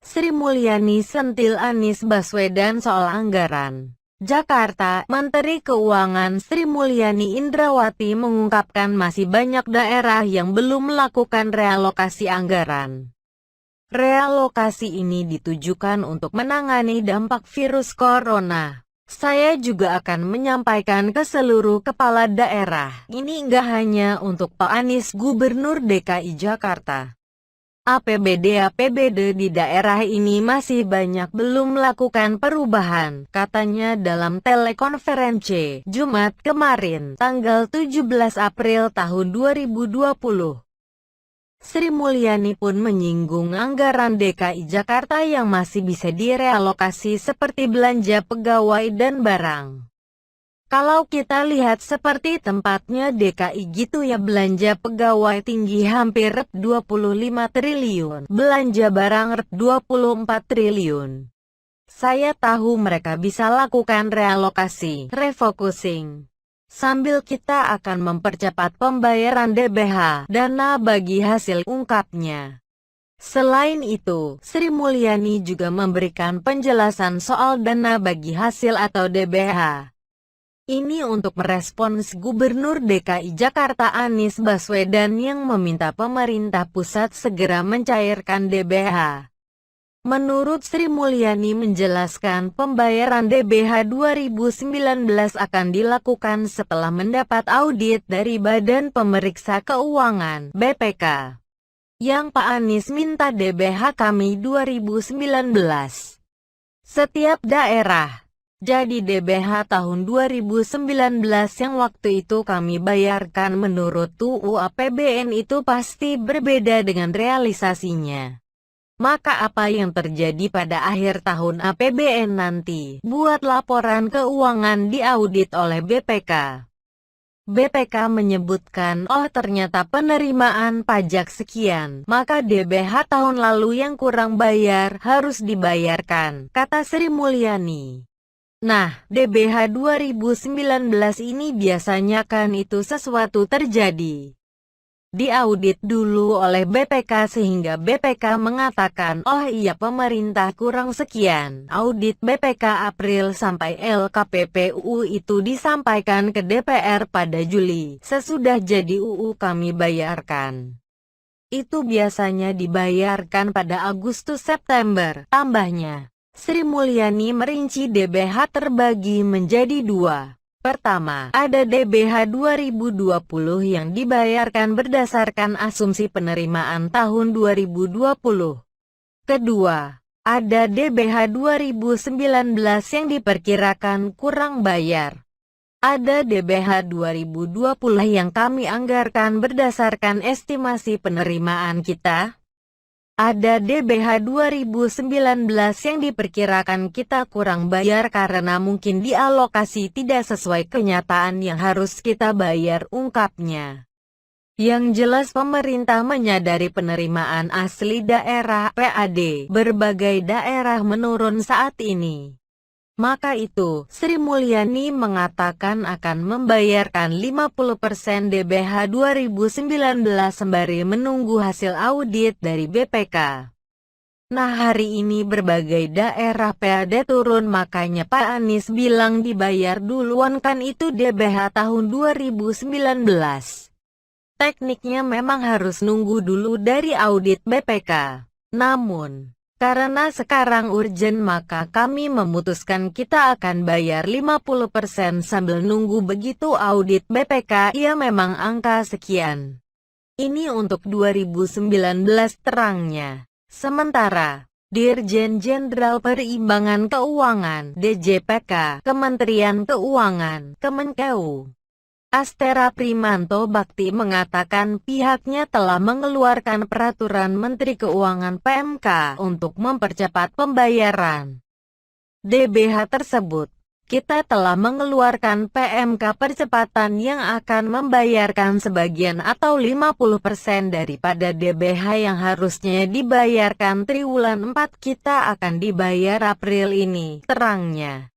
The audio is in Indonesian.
Sri Mulyani sentil Anies Baswedan soal anggaran. Jakarta, Menteri Keuangan Sri Mulyani Indrawati mengungkapkan masih banyak daerah yang belum melakukan realokasi anggaran. Realokasi ini ditujukan untuk menangani dampak virus corona. Saya juga akan menyampaikan ke seluruh kepala daerah. Ini nggak hanya untuk Pak Anies Gubernur DKI Jakarta. APBD di daerah ini masih banyak belum melakukan perubahan, katanya dalam telekonferensi Jumat kemarin, tanggal 17 April tahun 2020. Sri Mulyani pun menyinggung anggaran DKI Jakarta yang masih bisa direalokasi seperti belanja pegawai dan barang. Kalau kita lihat seperti tempatnya DKI gitu ya, belanja pegawai tinggi hampir 25 triliun, belanja barang 24 triliun. Saya tahu mereka bisa lakukan realokasi, refocusing. Sambil kita akan mempercepat pembayaran DBH, dana bagi hasil, ungkapnya. Selain itu, Sri Mulyani juga memberikan penjelasan soal dana bagi hasil atau DBH. Ini untuk merespons Gubernur DKI Jakarta Anies Baswedan yang meminta pemerintah pusat segera mencairkan DBH. Menurut Sri Mulyani menjelaskan pembayaran DBH 2019 akan dilakukan setelah mendapat audit dari Badan Pemeriksa Keuangan (BPK). Yang Pak Anies minta DBH kami 2019. Setiap daerah. Jadi DBH tahun 2019 yang waktu itu kami bayarkan menurut UU APBN itu pasti berbeda dengan realisasinya. Maka apa yang terjadi pada akhir tahun APBN nanti? Buat laporan keuangan diaudit oleh BPK. BPK menyebutkan, oh ternyata penerimaan pajak sekian, maka DBH tahun lalu yang kurang bayar harus dibayarkan, kata Sri Mulyani. Nah, DBH 2019 ini biasanya kan itu sesuatu terjadi. Diaudit dulu oleh BPK sehingga BPK mengatakan, oh iya pemerintah kurang sekian. Audit BPK April sampai LKPPUU itu disampaikan ke DPR pada Juli. Sesudah jadi UU kami bayarkan. Itu biasanya dibayarkan pada Agustus-September, tambahnya. Sri Mulyani merinci DBH terbagi menjadi dua. Pertama, ada DBH 2020 yang dibayarkan berdasarkan asumsi penerimaan tahun 2020. Kedua, ada DBH 2019 yang diperkirakan kurang bayar. Ada DBH 2020 yang kami anggarkan berdasarkan estimasi penerimaan kita. Ada DBH 2019 yang diperkirakan kita kurang bayar karena mungkin dialokasi tidak sesuai kenyataan yang harus kita bayar, ungkapnya. Yang jelas pemerintah menyadari penerimaan asli daerah (PAD) berbagai daerah menurun saat ini. Maka itu, Sri Mulyani mengatakan akan membayarkan 50% DBH 2019 sembari menunggu hasil audit dari BPK. Nah hari ini berbagai daerah PAD turun, makanya Pak Anies bilang dibayar duluan kan itu DBH tahun 2019. Tekniknya memang harus nunggu dulu dari audit BPK. Namun, karena sekarang urgen maka kami memutuskan kita akan bayar 50% sambil nunggu begitu audit BPK, ya memang angka sekian. Ini untuk 2019 terangnya. Sementara, Dirjen Jenderal Perimbangan Keuangan (DJPK) Kementerian Keuangan Kemenkeu Astera Primanto Bakti mengatakan pihaknya telah mengeluarkan peraturan Menteri Keuangan (PMK) untuk mempercepat pembayaran DBH tersebut. Kita telah mengeluarkan PMK percepatan yang akan membayarkan sebagian atau 50% daripada DBH yang harusnya dibayarkan triwulan 4 kita akan dibayar April ini, terangnya.